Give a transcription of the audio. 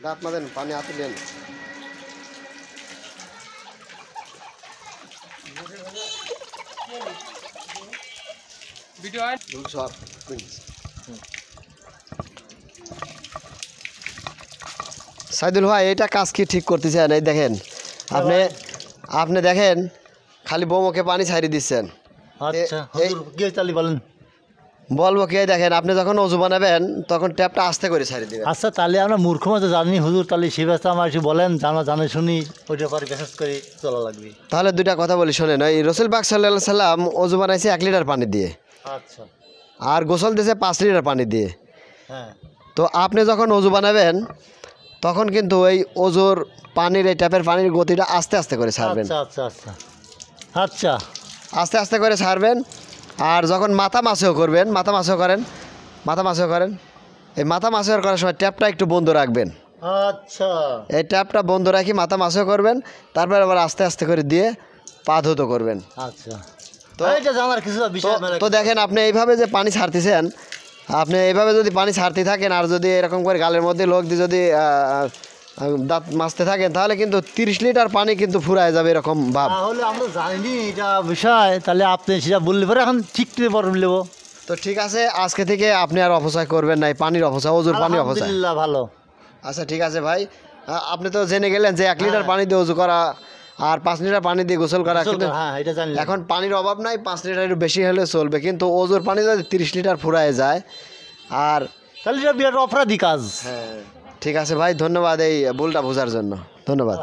দাঁত মাদেন পানি হাতে দেন। সাইদুল ভাই এটা কাজ কি ঠিক করতেছেন? এই দেখেন আপনি আপনি দেখেন খালি বৌমকে পানি ছাড়িয়ে দিচ্ছেন। আচ্ছা কি চালি বলেন? বলবো কি, দেখেন আপনি যখন অজু বানাবেন তখন ট্যাপটা আস্তে করে ছাড়িয়ে দিবেন। আচ্ছা তাহলে আমরা মূর্খ মতো জানি হুজুর, তাহলে সে ব্যস্ত আমার এসে বলেন, জানা জানে শুনি ওইটা পরে বিশেষ করে চলা লাগবে। তাহলে দুইটা কথা বলি শোনেন। ওই রসুল পাক সাল্লাল্লাহু সাল্লাম অজু বানাইছে 1 লিটার পানি দিয়ে, আচ্ছা আর গোসল দিয়েছে 5 লিটার পানি দিয়ে। হ্যাঁ তো আপনি যখন অজু বানাবেন তখন কিন্তু ওই অজুর পানির এই ট্যাপের পানির গতিটা আস্তে আস্তে করে ছাড়বেন। আচ্ছা আচ্ছা আচ্ছা আচ্ছা আস্তে আস্তে করে ছাড়বেন। আর যখন মাথা মাছেও করবেন, মাথা মাছেও করেন, এই মাথা মাছেও করার সময় ট্যাপটা একটু বন্ধ রাখবেন। আচ্ছা এই ট্যাপটা বন্ধ রাখি মাথা মাছেও করবেন, তারপর আবার আস্তে আস্তে করে দিয়ে পা ধুতো করবেন। আচ্ছা তো এটা জানার কিছু বিষয় তো দেখেন আপনি এইভাবে যে পানি ছাড়তেছেন, আপনি এইভাবে যদি পানি ছাড়তে থাকেন আর যদি এরকম করে গালের মধ্যে লোক দিয়ে যদি দাঁত মাজতে থাকেন তাহলে কিন্তু 30 লিটার পানি কিন্তু ফুরায় যাবে এরকম ভাব। তাহলে আমরা জানিনি এটা বিষয়, তাহলে আপনি সেটা বললে পরে এখন ঠিক করে নেবো। তো ঠিক আছে, আজকে থেকে আপনি আর অপচয় করবেন না, এই পানির অপচয়, অজুর পানির অপচয়। আলহামদুলিল্লাহ ভালো। আচ্ছা ঠিক আছে ভাই, আপনি তো জেনে গেলেন যে 1 লিটার পানি দিয়ে অজু করা আর 5 লিটার পানি দিয়ে গোসল করা, কিন্তু হ্যাঁ এটা জানি। এখন পানির অভাব নাই, 5 লিটার একটু বেশি হলে চলবে, কিন্তু অজুর পানি যদি 30 লিটার ফুরায় যায় আর তাহলে এটা বিরাট অপরাধী কাজ। হ্যাঁ ঠিক আছে ভাই, ধন্যবাদ এই ভুলটা বোঝার জন্য, ধন্যবাদ।